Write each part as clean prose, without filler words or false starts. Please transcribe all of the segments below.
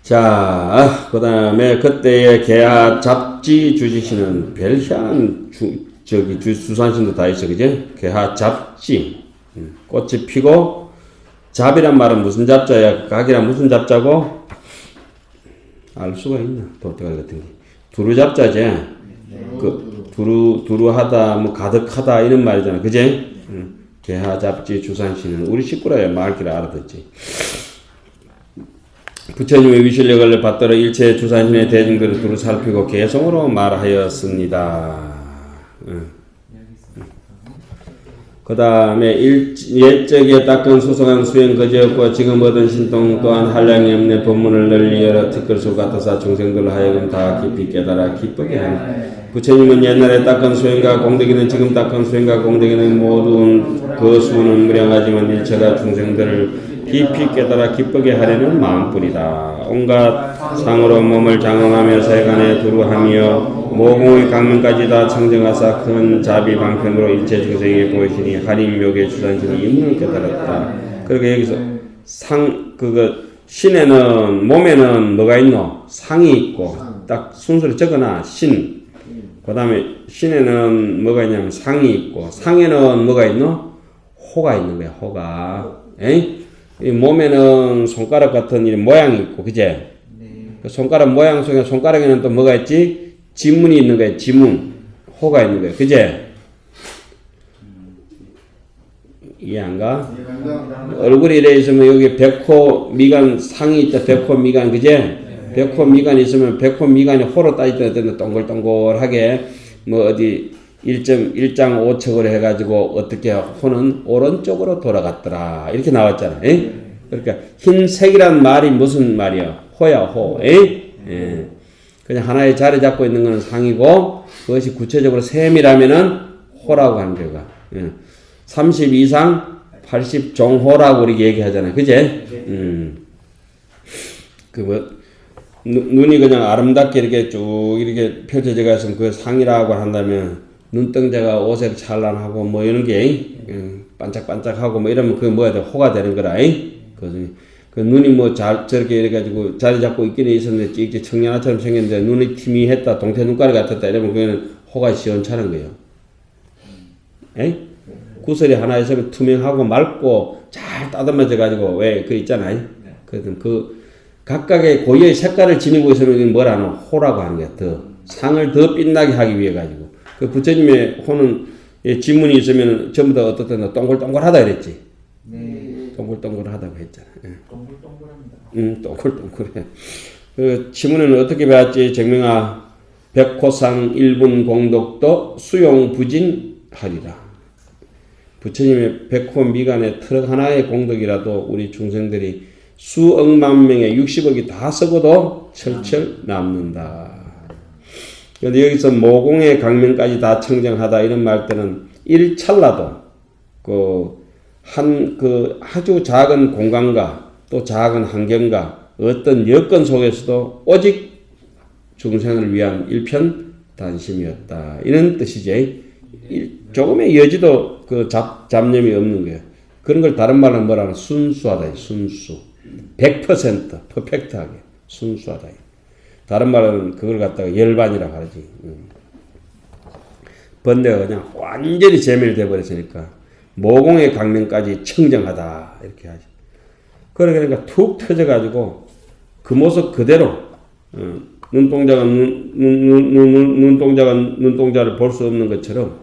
자, 그 다음에 그때의 개하 잡지 주지신은 별 희한한 주산신도 다 있어, 그지? 개하 잡지. 꽃이 피고, 잡이란 말은 무슨 잡자야? 각이란 무슨 잡자고? 알 수가 있나? 도대가리 같은 게. 두루 잡자지? 두루하다, 뭐 가득하다, 이런 말이잖아. 그지? 개하 잡지 주산신은 우리 식구라야 말귀를 알아듣지. 부처님의 위실력을 받들어 일체 주산신의 대중들을 두루 살피고 개성으로 말하였습니다. 그 다음에 옛적에 닦은 수성한 수행 거지였고 지금 얻은 신통 또한 한량이 없는 법문을 널리 열어 티끌수 같아서 중생들로 하여금 다 깊이 깨달아 기쁘게 하니 부처님은 옛날에 닦은 수행과 공덕이는 지금 닦은 수행과 공덕이는 모든 그 수는 무량하지만 일체가 중생들을 깊이 깨달아 기쁘게 하려는 마음뿐이다. 온갖 상으로 몸을 장엄하며 세간에 두루하며 모공의 강명까지 다 청정하사 큰 자비 방편으로 일체 중생에 보이시니 할인묘계 주산신이 이문을 깨달았다. 그러니까 여기서 신에는 몸에는 뭐가 있노? 상이 있고 딱 순서를 적어놔. 신. 그 다음에 신에는 뭐가 있냐면 상이 있고 상에는 뭐가 있노? 호가 있는 거야. 호가. 에이? 이 몸에는 손가락 같은 이런 모양이 있고, 그제? 그 손가락 모양 속에 손가락에는 또 뭐가 있지? 지문이 있는 거야. 지문. 호가 있는 거야. 그제? 이해 안 가? 얼굴이 이래 있으면 여기 백호 미간 상이 있다. 백호 미간, 그제? 백호 미간이 있으면 백호 미간이 호로 따질 때는 동글동글하게 뭐 어디 1.5척을 해가지고 어떻게 호는 오른쪽으로 돌아갔더라. 이렇게 나왔잖아. 에? 그러니까 흰색이란 말이 무슨 말이야? 호야, 호. 에? 예. 그냥 하나의 자리 잡고 있는 것은 상이고 그것이 구체적으로 셈이라면은 호라고 하는 거가. 예. 30 이상 80 종호라고 우리 얘기하잖아요. 그제? 눈이 그냥 아름답게 이렇게 쭉 이렇게 펼쳐져 있으면 그 상이라고 한다면 눈동자가 오색 찬란하고 뭐 이런 게 반짝반짝하고 뭐 이러면 그게 뭐야 돼? 호가 되는 거라. 그 눈이 뭐 저렇게 이래 가지고 자리 잡고 있기는 있었는데 이렇게 청년아처럼 생겼는데 눈이 희미했다, 동태 눈깔이 같았다 이러면 그거는 호가 시원찮은 거예요. 에이? 구슬이 하나 있으면 투명하고 맑고 잘 따듬어져 가지고 왜 그 있잖아요. 그 각각의 고유의 색깔을 지니고 있으면 뭐라노? 호라고 하는 거야. 더 상을 더 빛나게 하기 위해 가지고. 그 부처님의 호는 지문이 있으면 전부 다 어떻든 동글동글하다 그랬지. 네. 동글동글하다고 했잖아. 동글동글합니다. 동글동글해. 그 지문은 어떻게 배웠지? 정명아, 백호상 1분 공덕도 수용부진하리라. 부처님의 백호 미간의 트럭 하나의 공덕이라도 우리 중생들이 수억만 명의 60억이 다 쓰고도 철철 남는다. 그런데 여기서 모공의 강명까지 다 청정하다 이런 말 때는 일찰나도 아주 작은 공간과 또 작은 환경과 어떤 여건 속에서도 오직 중생을 위한 일편단심이었다. 이런 뜻이지. 조금의 여지도 잡념이 없는 거예요. 그런 걸 다른 말로 뭐라는 순수하다. 순수. 100% 퍼펙트하게 순수하다. 다른 말은 그걸 갖다가 열반이라고 하지. 번뇌가 그냥 완전히 제멸돼 버렸으니까 모공의 강명까지 청정하다 이렇게 하지. 그러니까 툭 터져가지고 그 모습 그대로 눈동자가 눈동자를 볼 수 없는 것처럼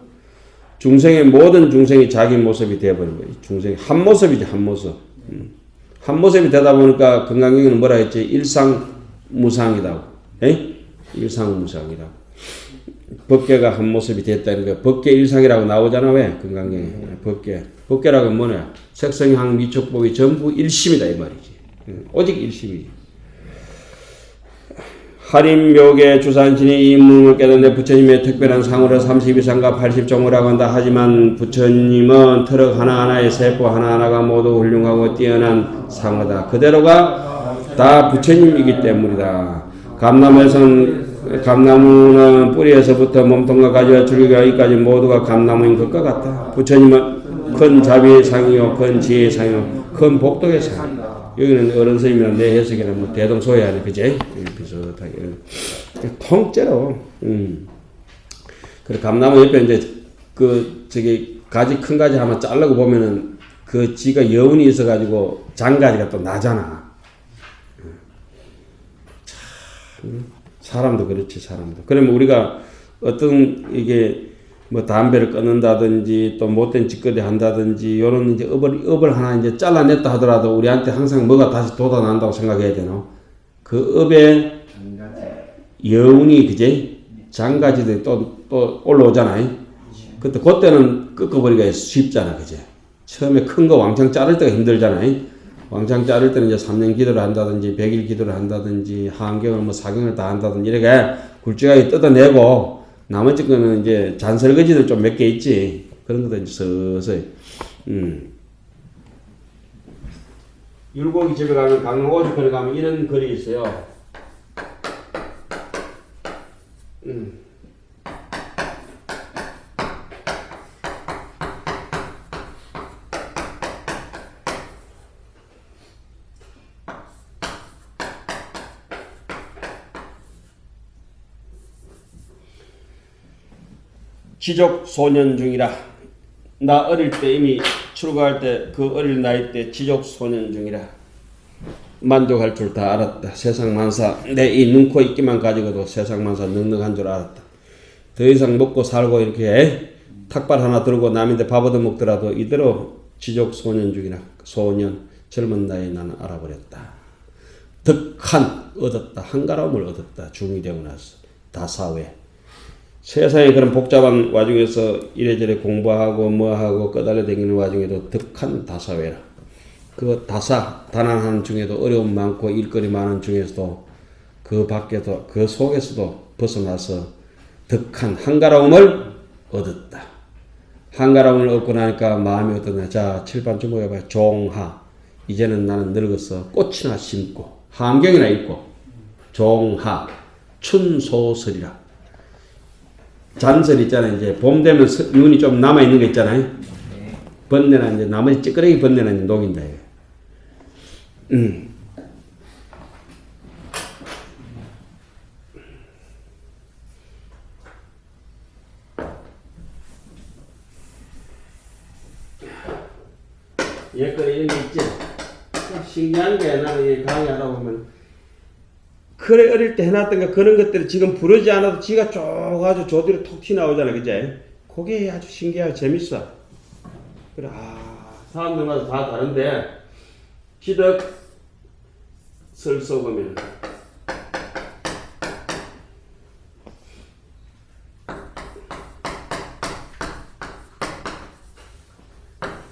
중생의 모든 중생이 자기 모습이 되어버린 거예요. 중생이 한 모습이지 한 모습. 한 모습이 되다 보니까 건강경에는 뭐라 했지? 일상무상이라고. 일상무상이라고. 법계가 한 모습이 됐다는 거야. 법계 일상이라고 나오잖아. 왜? 건강경에. 법계라고 뭐냐? 색성향 미촉법이 전부 일심이다 이 말이지. 오직 일심이지. 할인묘계 주산신이 이 문을 깨닫는데 부처님의 특별한 상으로 32상과 80종이라고 한다. 하지만 부처님은 트럭 하나하나의 세포 하나하나가 모두 훌륭하고 뛰어난 상어다. 그대로가 다 부처님이기 때문이다. 감나무는 뿌리에서부터 몸통과 가지와 줄기까지 모두가 감나무인 것과 같다. 부처님은 큰 자비의 상이요, 큰 지혜의 상이요, 큰 복덕의 상. 여기는 어른 스님이랑 내 해석이랑 뭐 대동소이하네, 그제? 비슷하게. 통째로. 그리고 감나무 옆에 이제 가지 큰 가지 한번 자르고 보면은 그 지가 여운이 있어가지고 장가지가 또 나잖아. 참, 사람도 그렇지, 사람도. 그러면 우리가 어떤 이게 뭐 담배를 끊는다든지 또 못된 짓거리 한다든지 요런 이제 업을 하나 이제 잘라냈다 하더라도 우리한테 항상 뭐가 다시 돋아난다고 생각해야 되노? 그 업에 여운이 그제 장가지들이 또 올라오잖아요. 그때는 꺾어버리기가 쉽잖아, 그제? 처음에 큰 거 왕창 자를 때가 힘들잖아요. 왕창 자를 때는 이제 3년 기도를 한다든지 100일 기도를 한다든지 한경을 뭐 사경을 다 한다든지 이렇게 굵직하게 뜯어내고 나머지 거는 이제 잔설거지들 좀 몇 개 있지. 그런 것도 이제 서서히. 율곡이 집에 가면 강릉 오죽거리 가면 이런 글이 있어요. 지족 소년 중이라. 나 어릴 때 이미 출가할 때 그 어릴 나이 때 지족 소년 중이라. 만족할 줄 다 알았다. 세상 만사 내 이 눈, 코, 입기만 가지고도 세상 만사 넉넉한 줄 알았다. 더 이상 먹고 살고 이렇게 탁발 하나 들고 남인데 밥 얻어 먹더라도 이대로 지족 소년 중이라. 소년 젊은 나이에 나는 알아버렸다. 덕한 얻었다. 한가로움을 얻었다. 중이 되고 나서 다사회. 세상에 그런 복잡한 와중에서 이래저래 공부하고 뭐하고 꺼달려 다니는 와중에도 덕한 다사회라. 그 다난한 중에도 어려움 많고 일거리 많은 중에서도 그 밖에도 그 속에서도 벗어나서 덕한 한가로움을 얻었다. 한가로움을 얻고 나니까 마음이 어떠냐. 자, 칠판 주목해봐요. 종하. 이제는 나는 늙어서 꽃이나 심고 한경이나 읽고 종하 춘소설이라. 잔설 있잖아요. 이제 봄 되면 눈이 좀 남아 있는 거 있잖아요. 번뇌나 이제 나머지 찌끄레기 번뇌나 이제 녹인다. 예컨대 이런 게 있지. 신기한 게 나는 강의하다 보면 그래 어릴 때 해놨던가 그런 것들이 지금 부르지 않아도 지가 쭉 아주 조디로 톡 튀나오잖아, 그제? 그게 아주 신기하고 재밌어. 그래, 사람들마다 다 다른데 기덕 설 썩으면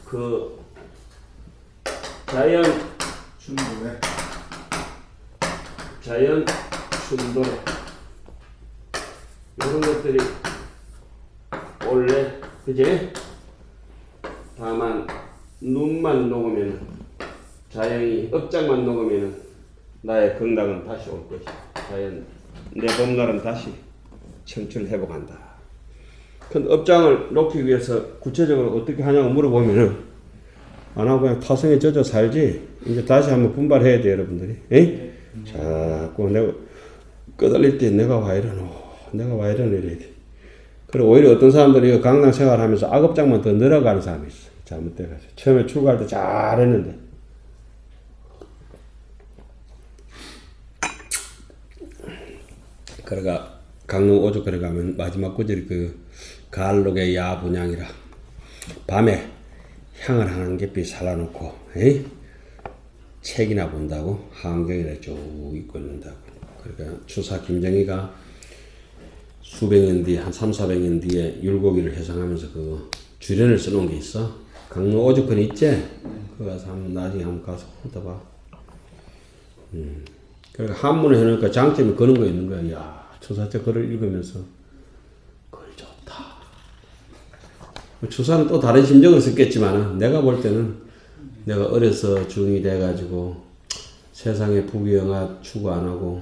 그 자연 춘도래. 자연 춘도 이런 것들이 원래 그제? 다만 눈만 녹으면 자연이 업장만 녹으면 나의 건강은 다시 올 것이다. 자연 내 봄날은 다시 청춘 회복한다. 근데 업장을 놓기 위해서 구체적으로 어떻게 하냐고 물어보면은 안 하고 그냥 타성에 젖어 살지. 이제 다시 한번 분발해야 돼, 여러분들이. 에? 자꾸 내가 끄달릴 때 내가 와 이러노. 내가 와 이러노 이래야 돼. 그리고 오히려 어떤 사람들이 강당 생활하면서 악업장만 더 늘어가는 사람이 있어. 잘못돼가지고. 처음에 출가할 때 잘했는데. 그러가 강릉 오죽거리 가면 마지막 구절이 그 갈록의 야분향이라. 밤에 향을 한 갯빛 살아놓고 에이? 책이나 본다고 한경이라 쭉 읽고 있는다고. 그러니까 추사 김정희가 수백 년 뒤에 한 300~400년 뒤에 율곡이를 해상하면서 그 주련을 써놓은 게 있어. 강릉 오죽거리 있지? 그거 가서 나중에 한번 가서 훑어봐. 그러니까 한문을 해놓으니까 장점이 그런 거 있는 거야. 야, 추사때 글을 읽으면서 글 좋다. 추사는 또 다른 심정을 썼겠지만 내가 볼 때는 내가 어려서 중이 돼가지고 세상에 부귀영화 추구 안 하고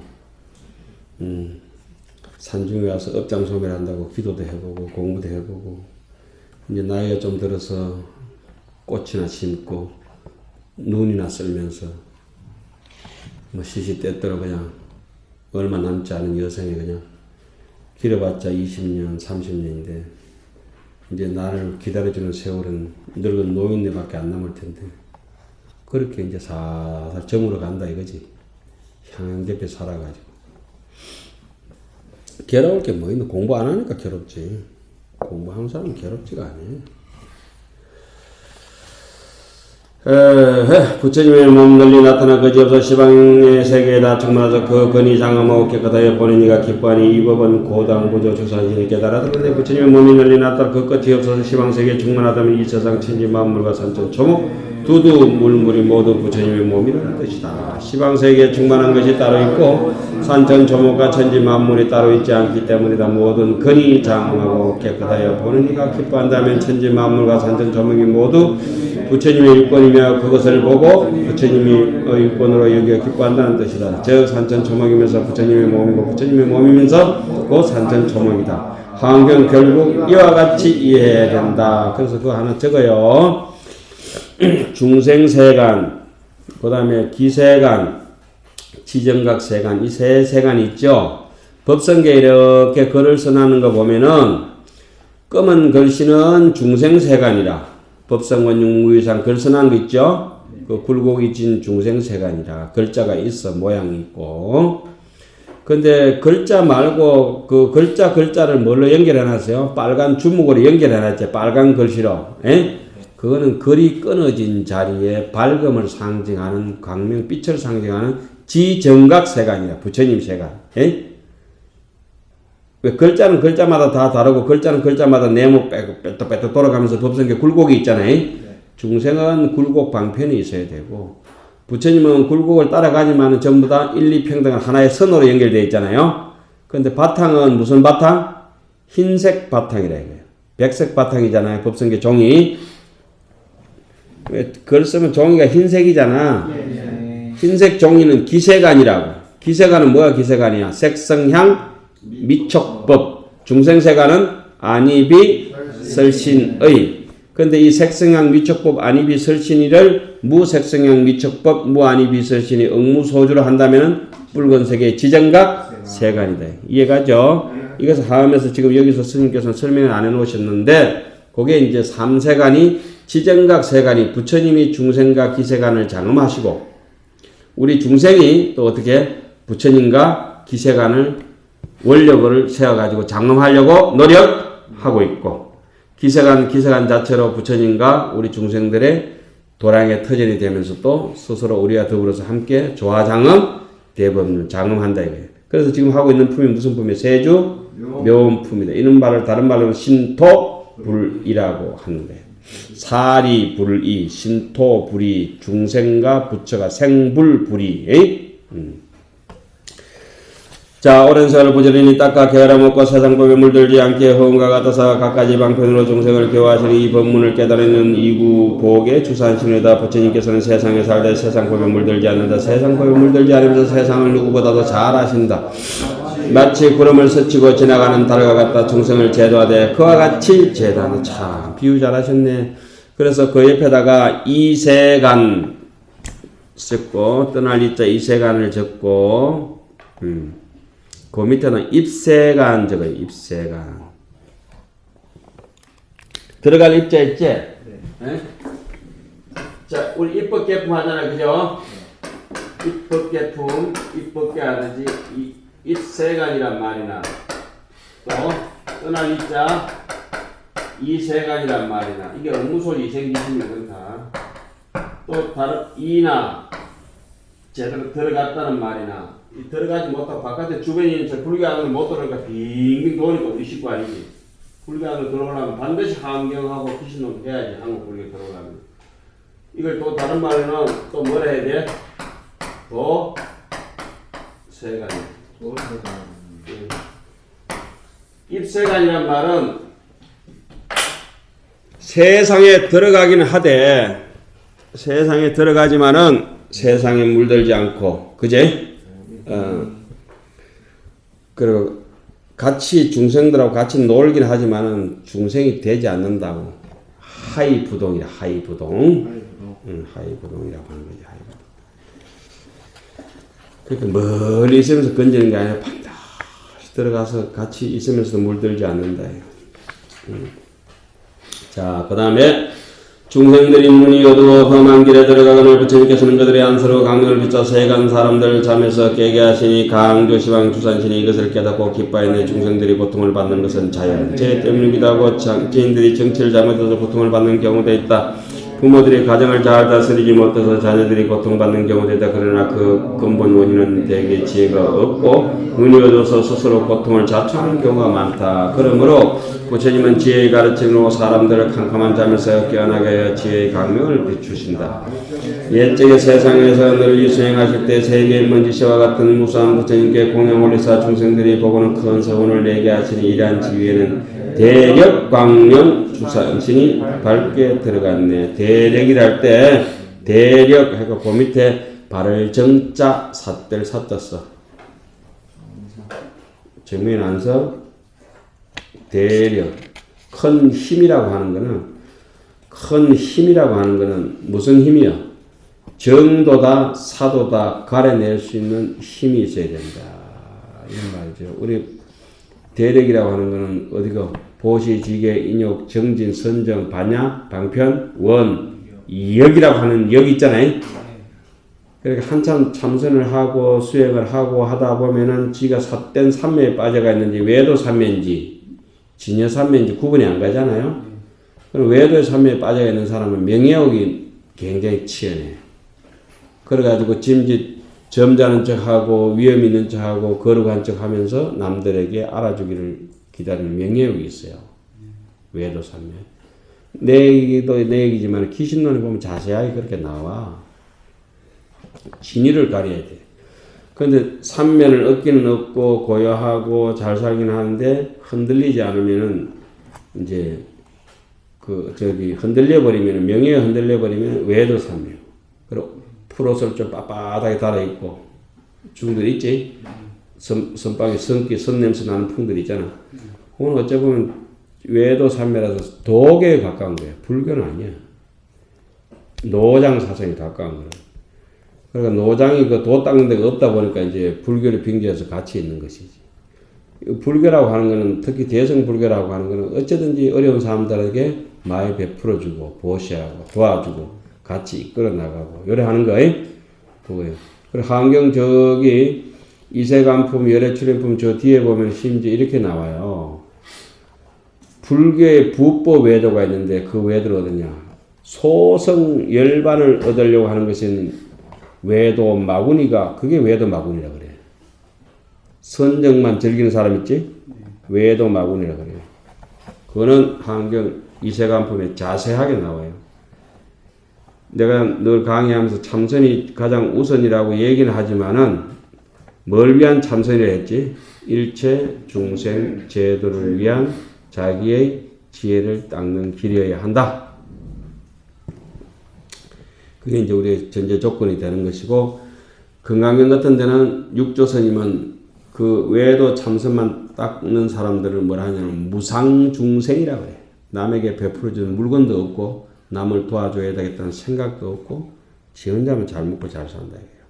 산중에 와서 업장소멸 한다고 기도도 해보고 공부도 해보고 이제 나이가 좀 들어서 꽃이나 심고 눈이나 쓸면서 뭐 시시때때로 그냥 얼마 남지 않은 여성이 그냥 길어봤자 20년, 30년인데 이제 나를 기다려주는 세월은 늙은 노인네밖에 안 남을 텐데 그렇게 이제 살살 저물어 간다 이거지. 향긋게 살아가지고. 괴로울 게 뭐 있노? 공부 안 하니까 괴롭지. 공부하는 사람은 괴롭지가 않아요. 부처님의 몸 널리 나타나 거지없어 시방의 세계에다 충만하서 그 근이 장엄하고 깨끗하여 보는 이가 기뻐하니 이 법은 고당고조 주산신이 깨달았는데 부처님의 몸이 널리 나타나 그 끝이 없어서 시방세계에 충만하다면 이 세상 천지 만물과 산천 초목 두두 물물이 모두 부처님의 몸이라는 뜻이다. 시방세계에 충만한 것이 따로 있고 산천 초목과 천지 만물이 따로 있지 않기 때문이다. 모든 근이 장엄하고 깨끗하여 보는 이가 기뻐한다면 천지 만물과 산천 초목이 모두 부처님의 육권이며 그것을 보고 부처님의 육권으로 여겨 기뻐한다는 뜻이다. 즉 산천 초목이면서 부처님의 몸이고 부처님의 몸이면서 곧 산천 초목이다. 환경 결국 이와 같이 이해해야 된다. 그래서 그거 하나 적어요. 중생세간, 그 다음에 기세간, 지정각세간, 이 세 세간이 있죠. 법성계에 이렇게 글을 써나는 거 보면은 검은 글씨는 중생세간이라. 법성원육무유상 글 써난 거 있죠? 그 굴곡이 진 중생세간이라. 글자가 있어, 모양이 있고. 근데 글자 말고 그 글자를 뭘로 연결해놨어요? 빨간 주먹으로 연결해놨죠. 빨간 글씨로. 에? 그거는 글이 끊어진 자리에 밝음을 상징하는 광명, 빛을 상징하는 지정각세간이야. 부처님 세간. 에? 왜 글자는 글자마다 다 다르고 글자는 글자마다 네모 빼떡빼떡 돌아가면서 법성계 굴곡이 있잖아요. 중생은 굴곡 방편이 있어야 되고 부처님은 굴곡을 따라가지만 전부 다 일리평등한 하나의 선으로 연결되어 있잖아요. 그런데 바탕은 무슨 바탕? 흰색 바탕이라 이거예요. 백색 바탕이잖아요. 법성계 종이. 왜 글 쓰면 종이가 흰색이잖아. 흰색 종이는 기세간이라고. 기세간은 뭐야? 기세간이야. 색성향 미촉법. 중생세간은 안이비 설신의. 근데 이 색성향 미촉법 안이비 설신이를 무색성향 미촉법 무안이비 설신이 응무소주로 한다면은 붉은색의 지정각 세간이다. 이해가죠? 이것을 하면서 지금 여기서 스님께서는 설명을 안 해놓으셨는데 그게 이제 삼세간이 지정각 세간이 부처님이 중생과 기세간을 장엄하시고 우리 중생이 또 어떻게 부처님과 기세간을 원력을 세워가지고 장엄하려고 노력하고 있고 기세간 자체로 부처님과 우리 중생들의 도량의 터전이 되면서 또 스스로 우리와 더불어서 함께 조화장엄 대법률 장엄한다 이거예요. 그래서 지금 하고 있는 품이 무슨 품이에요? 세주 묘음품이다. 이런 말을 다른 말로 신토불이라고 하는 거예요. 사리 불이, 신토 불이, 중생과 부처가 생불 불이. 자, 오랜 세월 부지런히 닦아 게으라 먹고 세상법에 물들지 않게 허음과 같아서 각가지 방편으로 중생을 교화하시는 이 법문을 깨달는 이구 복의 주산신이다. 부처님께서는 세상에 살되 세상법에 물들지 않는다. 세상법에 물들지 않으면서 세상을 누구보다도 잘 아신다. 마치 구름을 스치고 지나가는 달과 같다. 중생을 제도하되 그와 같이 제도하는. 참 비유 잘하셨네. 그래서 그 옆에다가 이세간 적고 떠날 이자 이세간을 적고 그 밑에는 입세간 적어요. 입세간. 들어갈 입자 있지? 네. 자, 우리 입법계품 하잖아요. 그죠? 입법계품, 입법계 하듯이 입세간이란 말이나 또 떠날 입자 이세간이란 말이나 이게 업무소리 생기시면 그렇다. 또 다른 이나 제대로 들어갔다는 말이나 들어가지 못하고 바깥에 주변에 저 불교 안으로 못 들어오니까 빙빙 도니까 우리 식구 아니지. 불교 안으로 들어오려면 반드시 환경하고 귀신놈 해야지. 한국 불교 들어오려면. 이걸 또 다른 말로는 또 뭐라 해야 돼? 도세간. 입세간이란 말은 세상에 들어가기는 하되 세상에 들어가지만은 세상에 물들지 않고 그제? 그리고 같이 중생들하고 같이 놀긴 하지만은 중생이 되지 않는다고. 하이부동이라 하이부동. 하이부동이라고 하는 거지. 하이부동. 그러니까 멀리 있으면서 건지는 게 아니라 반드시 들어가서 같이 있으면서도 물들지 않는다. 자, 그 다음에 중생들이 눈이 어두워 험한 길에 들어가거늘 부처님께서는 그들의 안서로 강령을 비춰 세간 사람들을 잠에서 깨게 하시니 강조시방 주산신이 이것을 깨닫고 기뻐하였네. 중생들이 고통을 받는 것은 자연 죄 때문이기도 하고 지인들이 정치를 잘못해서 고통을 받는 경우도 있다. 부모들이 가정을 잘 다스리지 못해서 자녀들이 고통받는 경우도 있다. 그러나 그 근본 원인은 대개 지혜가 없고 눈이 어두워서 스스로 고통을 자초하는 경우가 많다. 그러므로 부처님은 지혜의 가르침으로 사람들을 캄캄한 잠에서 깨어나게 하여 지혜의 강명을 비추신다. 옛적의 세상에서 널리 수행하실 때 세계의 먼지씨와 같은 무수한 부처님께 공양 올리사 중생들이 보고는 큰 서운을 내게 하시니 이러한 지위에는 대력 광명 주산신이 밝게 들어갔네. 대력이라 할 때 대력 해가 그 밑에 발을 정자 삿들 삿졌어. 정면 안서 대력 큰 힘이라고 하는 거는 무슨 힘이야? 정도다 사도다 가려낼 수 있는 힘이 있어야 된다. 이런 말이죠. 우리 대력이라고 하는 거는 어디가 보시, 지계, 인욕, 정진, 선정, 반야, 방편, 원, 역이라고 하는 역 있잖아요. 그러니까 한참 참선을 하고 수행을 하고 하다 보면은 지가 삿된 삼매에 빠져가 있는지 외도 삼매인지 진여 삼매인지 구분이 안 가잖아요. 그럼 외도의 삼매에 빠져가 있는 사람은 명예욕이 굉장히 치열해. 그래가지고 짐짓 점잖은 척하고 위험 있는 척하고 거룩한 척하면서 남들에게 알아주기를 기다리는 명예욕이 있어요. 외도 삼매. 내 얘기도 내 얘기지만 기신론에 보면 자세하게 그렇게 나와. 진위를 가려야 돼. 그런데 삼면을 얻기는 얻고 고요하고 잘 살긴 하는데 흔들리지 않으면은 이제 흔들려 버리면은 명예에 흔들려 버리면 외도 삼매. 그리고 풀옷을 좀 빳빳하게 달아 입고 중들 있지. 선방에 선 냄새 나는 풍들 있잖아. 그건 어쩌면 외도 삼매라서 도계에 가까운 거야. 불교는 아니야. 노장 사상에 가까운 거야. 그러니까 노장이 그 도 닦는 데가 없다 보니까 이제 불교를 빙자해서 같이 있는 것이지. 불교라고 하는 거는 특히 대성 불교라고 하는 거는 어쩌든지 어려운 사람들에게 많이 베풀어주고 보시하고 도와주고 같이 이끌어 나가고 요래하는 거예요. 그거예요. 그리고 한경 저기 이세간품 열애출현품 저 뒤에 보면 심지어 이렇게 나와요. 불교의 부법 외도가 있는데 그 외도를 어디냐? 소성 열반을 얻으려고 하는 것은 외도 마구니가 그게 외도 마구니라 그래요. 선정만 즐기는 사람 있지? 외도 마구니라 그래요. 그거는 한경 이세간품에 자세하게 나와요. 내가 늘 강의하면서 참선이 가장 우선이라고 얘기는 하지만은 뭘 위한 참선이라 했지? 일체 중생 제도를 위한 자기의 지혜를 닦는 길이어야 한다. 그게 이제 우리의 전제 조건이 되는 것이고, 금강경 같은 데는 육조스님은 그 외에도 참선만 닦는 사람들을 뭐라 하냐면 무상중생이라고 그래. 남에게 베풀어주는 물건도 없고 남을 도와줘야 되겠다는 생각도 없고 지 혼자만 잘 먹고 잘 산다 이거예요.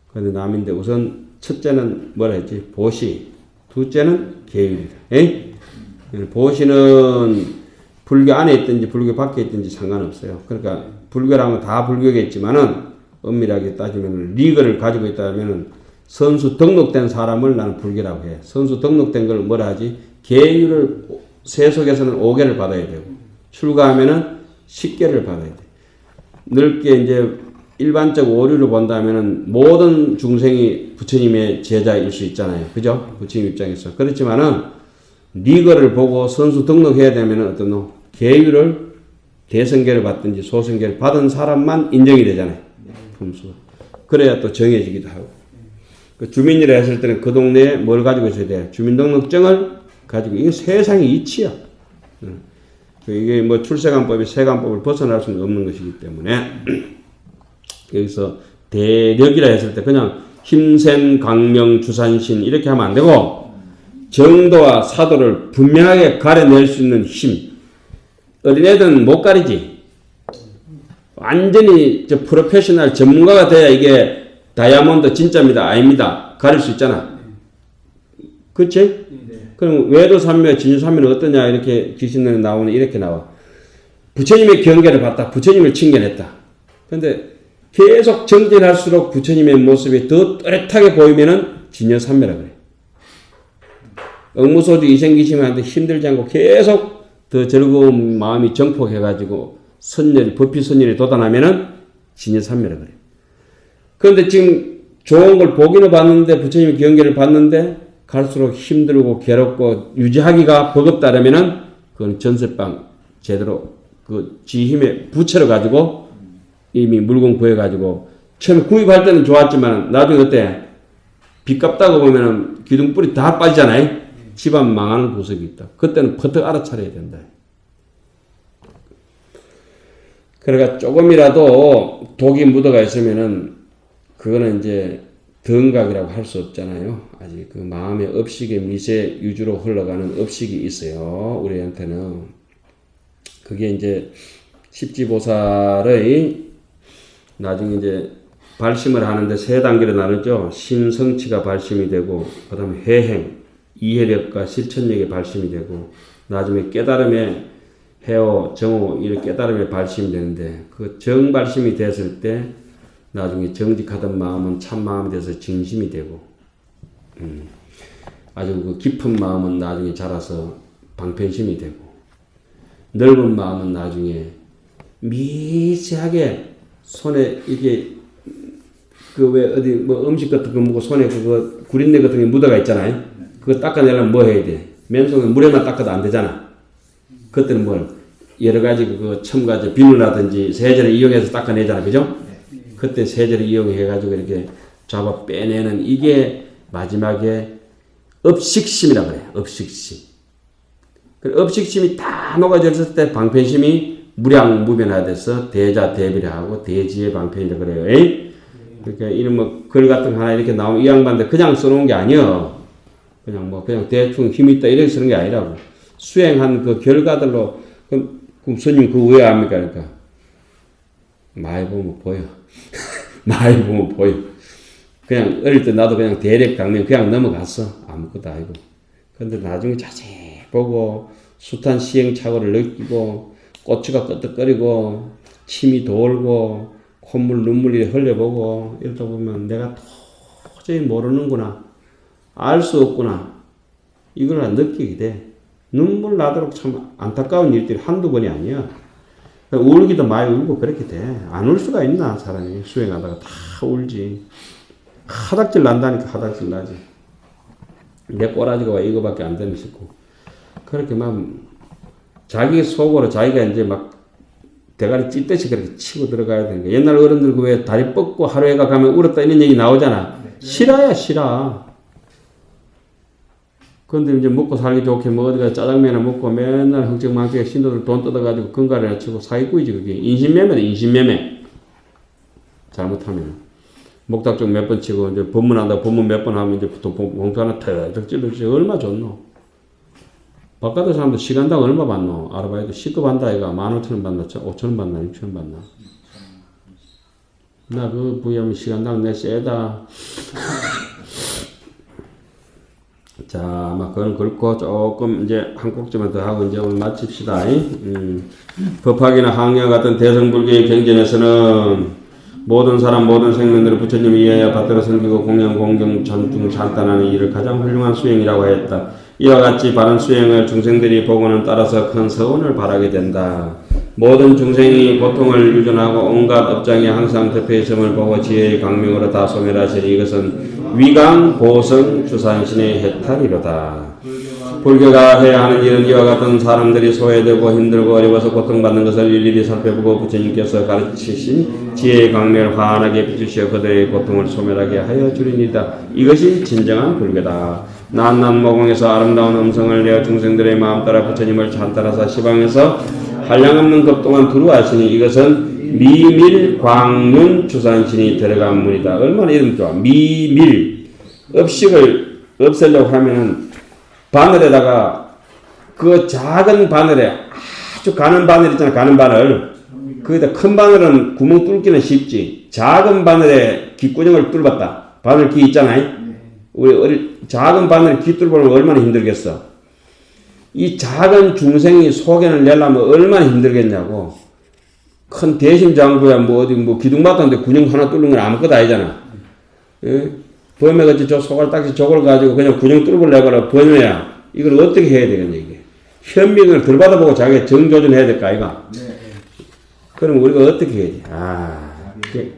그런데 남인데 우선 첫째는 뭐라 했지? 보시. 둘째는 계율이다. 에이? 보시는 불교 안에 있든지 불교 밖에 있든지 상관없어요. 그러니까 불교라면 다 불교겠지만은 엄밀하게 따지면 리그를 가지고 있다면은 선수 등록된 사람을 나는 불교라고 해. 선수 등록된 걸 뭐라 하지? 계율을 세속에서는 5개를 받아야 되고 출가하면은 10개를 받아야 돼. 넓게 이제 일반적 오류를 본다면은 모든 중생이 부처님의 제자일 수 있잖아요. 그죠? 부처님 입장에서. 그렇지만은 리거를 보고 선수 등록해야 되면은 어떤 계율을 대성계를 받든지 소성계를 받은 사람만 인정이 되잖아요. 품수. 그래야 또 정해지기도 하고. 그 주민이라 했을 때는 그 동네에 뭘 가지고 있어야 돼? 주민등록증을 가지고, 이게 세상의 이치야. 이게 뭐 출세관법이 세관법을 벗어날 수는 없는 것이기 때문에, 여기서 대력이라 했을 때 그냥 힘센 강명 주산신 이렇게 하면 안 되고, 정도와 사도를 분명하게 가려낼 수 있는 힘. 어린애들은 못 가리지. 완전히 프로페셔널 전문가가 돼야 이게 다이아몬드 진짜입니다. 아닙니다. 가릴 수 있잖아. 그치? 그럼 외도산묘, 진유산묘는 어떠냐? 이렇게 귀신론에 나오는 이렇게 나와. 부처님의 경계를 봤다. 부처님을 칭견했다. 근데 계속 정진할수록 부처님의 모습이 더 또렷하게 보이면은 진여산묘라 그래. 억무소주 이생기심한테 힘들지 않고 계속 더 즐거운 마음이 정폭해가지고 선열이, 법피 선열이 돋아나면은 진여산묘라 그래. 그런데 지금 좋은 걸 보기는 봤는데 부처님의 경계를 봤는데 갈수록 힘들고 괴롭고 유지하기가 버겁다라면은 그건 전세방 제대로 그 지 힘에 부채로 가지고 이미 물건 구해가지고 처음에 구입할 때는 좋았지만 나중에 어때? 빚 갚다가 보면은 기둥뿌리 다 빠지잖아요. 집안 망하는 구석이 있다. 그때는 퍼뜩 알아차려야 된다. 그러니까 조금이라도 독이 묻어가 있으면은 그거는 이제 덩각이라고 할 수 없잖아요. 아직 그 마음의 업식의 미세 유주로 흘러가는 업식이 있어요. 우리한테는. 그게 이제 십지보살의 나중에 이제 발심을 하는데 세 단계로 나누죠. 신성치가 발심이 되고, 그 다음에 회행, 이해력과 실천력의 발심이 되고, 나중에 깨달음의 해오, 정오, 이런 깨달음의 발심이 되는데, 그 정발심이 됐을 때, 나중에 정직하던 마음은 참마음이 돼서 진심이 되고, 아주 그 깊은 마음은 나중에 자라서 방편심이 되고, 넓은 마음은 나중에 미세하게 손에 이게 그 왜 어디 뭐 음식 같은 거 먹고 손에 그거 구린내 같은 게 묻어가 있잖아요. 그거 닦아내려면 뭐 해야 돼? 맨손은 물에만 닦아도 안 되잖아. 그때는 뭘 여러 가지 그 첨가제 비누라든지 세제를 이용해서 닦아내잖아, 그죠? 그때 세제를 이용해가지고 이렇게 잡아 빼내는 이게 마지막에 업식심이라고 그래요. 업식심. 업식심이 다 녹아졌을 때 방편심이 무량무변화돼서 대자대비라하고 대지의 방편이라 그래요. 에이? 그러니까 이런 뭐 글 같은 거 하나 이렇게 나오면 이 양반들 그냥 써놓은 게 아니여. 그냥 대충 힘이 있다 이렇게 쓰는 게 아니라고. 수행한 그 결과들로 그럼 스님 그거 왜 압니까? 그러니까 많이 보면 보여. 많이 보면 보여. 그냥 어릴 때 나도 그냥 대략 강면 그냥 넘어갔어. 아무것도 아니고. 근데 나중에 자세히 보고 숱한 시행착오를 느끼고 고추가 끄덕거리고 침이 돌고 콧물 눈물이 흘려보고 이러다 보면 내가 도저히 모르는구나. 알 수 없구나. 이걸 느끼게 돼. 눈물 나도록 참 안타까운 일들이 한두 번이 아니야. 울기도 많이 울고 그렇게 돼. 안 울 수가 있나 사람이 수행하다가 다 울지. 하닥질 난다니까 하닥질 나지. 내 꼬라지가 왜 이거밖에 안 되는 싶고. 그렇게 막 자기 속으로 자기가 이제 막 대가리 찢듯이 그렇게 치고 들어가야 되는 거야. 옛날 어른들 그 왜 다리 뻗고 하루에가 가면 울었다 이런 얘기 나오잖아. 싫어야 싫어. 그런데 이제 먹고 살기 좋게 뭐 어디가 짜장면이나 먹고 맨날 흥청망청에 신도들 돈 뜯어가지고 건가리나 치고 사기꾼이지 그게. 인신매매다 인신매매. 잘못하면. 목탁종 몇 번 치고 이제 법문한다고 법문 몇 번 하면 이제 봉투 하나 턱 찔러주지 얼마 좋노. 바깥에 사람들 시간당 얼마 받노? 아르바이트 시급 한다 아이가 15,000원 받나? 5,000원 받나? 6,000원 받나? 나 그 부여하면 시간당 내 세다. 자, 아마 그건 그렇고 조금 이제 한 꼭지만 더 하고 이제 오늘 마칩시다. 법학이나 학력 같은 대성불교의 경전에서는 모든 사람 모든 생명들을 부처님을 위하여 받들어 섬기고 공양 공경 전중 찬탄하는 일을 가장 훌륭한 수행이라고 했다. 이와 같이 바른 수행을 중생들이 보고는 따라서 큰 서운을 바라게 된다. 모든 중생이 고통을 유존하고 온갖 업장에 항상 대표의 점을 보고 지혜의 강명으로 다 소멸하시니 이것은 위강 보성 주산신의 해탈이로다. 불교가 해야 하는 일은 이와 같은 사람들이 소외되고 힘들고 어려워서 고통받는 것을 일일이 살펴보고 부처님께서 가르치신 지혜의 강명을 환하게 비추시어 그들의 고통을 소멸하게 하여 주리니다. 이것이 진정한 불교다. 난난모공에서 아름다운 음성을 내어 중생들의 마음 따라 부처님을 찬따라서 시방에서 한량없는 급 동안 두루하시니 이것은 미밀 광륜 주산신이 들어간 문이다. 얼마나 이름 좋아. 미밀. 업식을 없애려고 하면은 바늘에다가 그 작은 바늘에 아주 가는 바늘 있잖아. 가는 바늘. 거기다 큰 바늘은 구멍 뚫기는 쉽지. 작은 바늘에 귓구멍을 뚫었다. 바늘 귀 있잖아요. 우리 작은 바늘 귀 뚫으면 얼마나 힘들겠어. 이 작은 중생이 소견을 내려면 얼마나 힘들겠냐고. 큰 대심장부야 뭐 어디 뭐 기둥 맞았는데 군용 하나 뚫는 건 아무것도 아니잖아. 예? 범에 같이 저 소갈딱지 저걸 가지고 그냥 군용 뚫고 내버려. 범이야. 이걸 어떻게 해야 되겠냐 이게. 현명을 덜 받아보고 자기가 정조준해야 될까 아이가. 그럼 우리가 어떻게 해야 돼?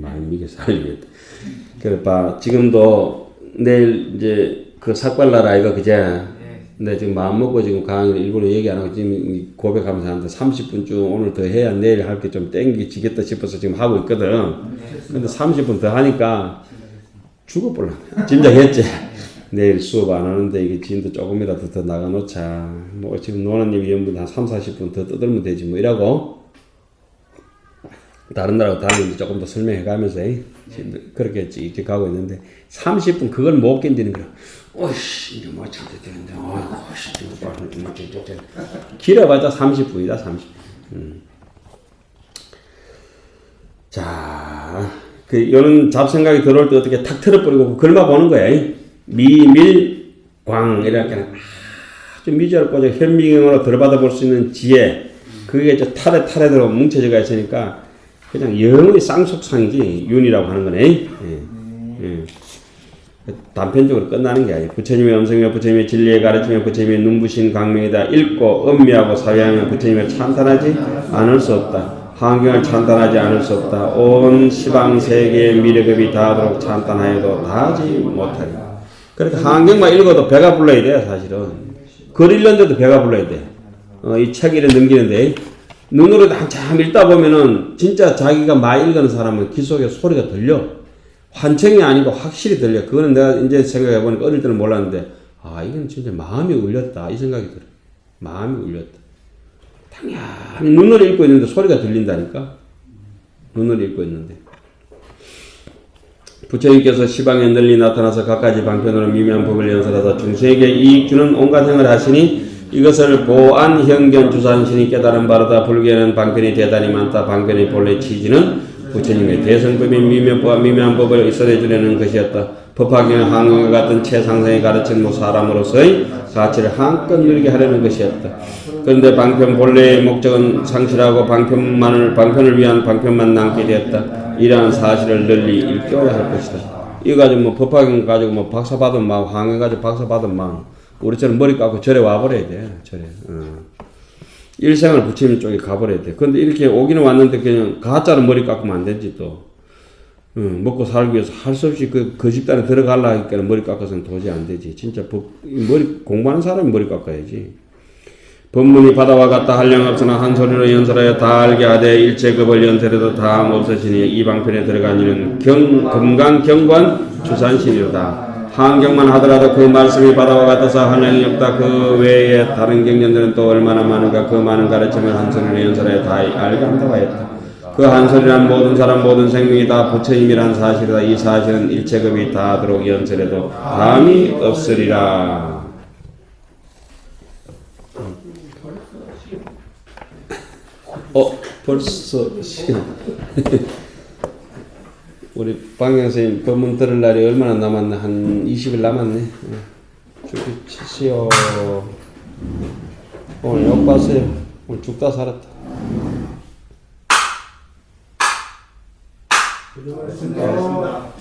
많이 미게 살리겠다. 그래 봐. 지금도 내일 이제 그 삭발나라 이거 그제. 근데 지금 마음 먹고 지금 강의를 일부러 얘기 안 하고 지금 고백하면서 하는데 30분쯤 오늘 더 해야 내일 할 게 좀 땡기지겠다 싶어서 지금 하고 있거든. 근데 30분 더 하니까 죽어볼라. 짐작했지. 내일 수업 안 하는데 이게 진도 조금이라도 더 나가놓자. 뭐 지금 노나님이 연분 한 30-40분 더 떠들면 되지 뭐 이라고 다른 나라하고 다르게 조금 더 설명해 가면서 그렇게 이렇게 가고 있는데 30분 그걸 못 견디는 거야. 오이씨 이제 뭐 참도 되는데 오이씨 길어봤자 30분이다 30분. 자, 그 이런 잡생각이 들어올 때 어떻게 탁 틀어버리고 글마 보는 거야. 미밀광 이렇게 아주 미지어렵고 현미경으로 들어받아 볼 수 있는 지혜 그게 이제 탈에 들어 뭉쳐져가 있으니까 그냥 영원히 쌍속상이지 윤이라고 하는 거네. 단편적으로 끝나는 게 아니에요. 부처님의 음성이며 부처님의 진리에 가르치며 부처님의 눈부신 광명이다. 읽고 음미하고 사회하며 부처님을 찬탄하지 않을 수 없다. 환경을 찬탄하지 않을 수 없다. 온 시방세계의 미래급이 다하도록 찬탄하여도 다하지 못하리. 그러니까 환경만 읽어도 배가 불러야 돼 사실은. 글 읽는데도 배가 불러야 돼. 이 책 이래 넘기는데 눈으로 한참 읽다 보면은 진짜 자기가 많이 읽는 사람은 귀 속에 소리가 들려. 환청이 아니고 확실히 들려. 그거는 내가 이제 생각해보니까 어릴 때는 몰랐는데 이건 진짜 마음이 울렸다 이 생각이 들어. 마음이 울렸다. 당연히 눈으로 읽고 있는데 소리가 들린다니까. 눈으로 읽고 있는데 부처님께서 시방에 널리 나타나서 갖가지 방편으로 미묘한 법을 연설하사 중생에게 이익 주는 온갖 행을 하시니 이것을 보안 형견 주산신이 깨달은 바로다. 불교에는 방편이 대단히 많다. 방편의 본래 취지는 부처님의 대성법인 미묘법과 미묘한 법을 이설해 주려는 것이었다. 법화경은 항공과 같은 최상승의 가르친 사람으로서의 가치를 한껏 누리게 하려는 것이었다. 그런데 방편 본래의 목적은 상실하고 방편을 위한 방편만 남게 되었다. 이러한 사실을 널리 일깨워야 할 것이다. 이거 가지고 뭐 법화경 가지고 뭐 박사 받은 마음, 항해 가지고 박사 받은 마음, 우리처럼 머리 깎고 절에 와버려야 돼. 절에. 일생을 부처님 쪽에 가버려야 돼. 근데 이렇게 오기는 왔는데 그냥 가짜로 머리 깎으면 안 되지 또. 먹고 살기 위해서 할 수 없이 그 집단에 들어가려 하니까 머리 깎아서는 도저히 안 되지. 진짜 머리 공부하는 사람이 머리 깎아야지. 법문이 바다와 같다 한량없으나 한 소리로 연설하여 다 알게 하되 일체급을 연설해도 다음 없어지니 이 방편에 들어간 이는 금강경관 주산실이로다. 한경만 하더라도 그 말씀이 바다와 같아서 한량이 없다. 그 외에 다른 경전들은 또 얼마나 많은가. 그 많은 가르침을 한 소리로 연설하여 다 알게 한다고 했다. 그 한 소리란 모든 사람 모든 생명이 다 부처님이란 사실이다. 이 사실은 일체급이 다하도록 연설해도 다음이 없으리라. 벌써 시간. 우리 방향선생님 법문 들을 날이 얼마나 남았나? 한 20일 남았네. 죽이 치시오. 오늘 욕 봤어요. 오늘 죽다 살았다. 고생하셨습니다.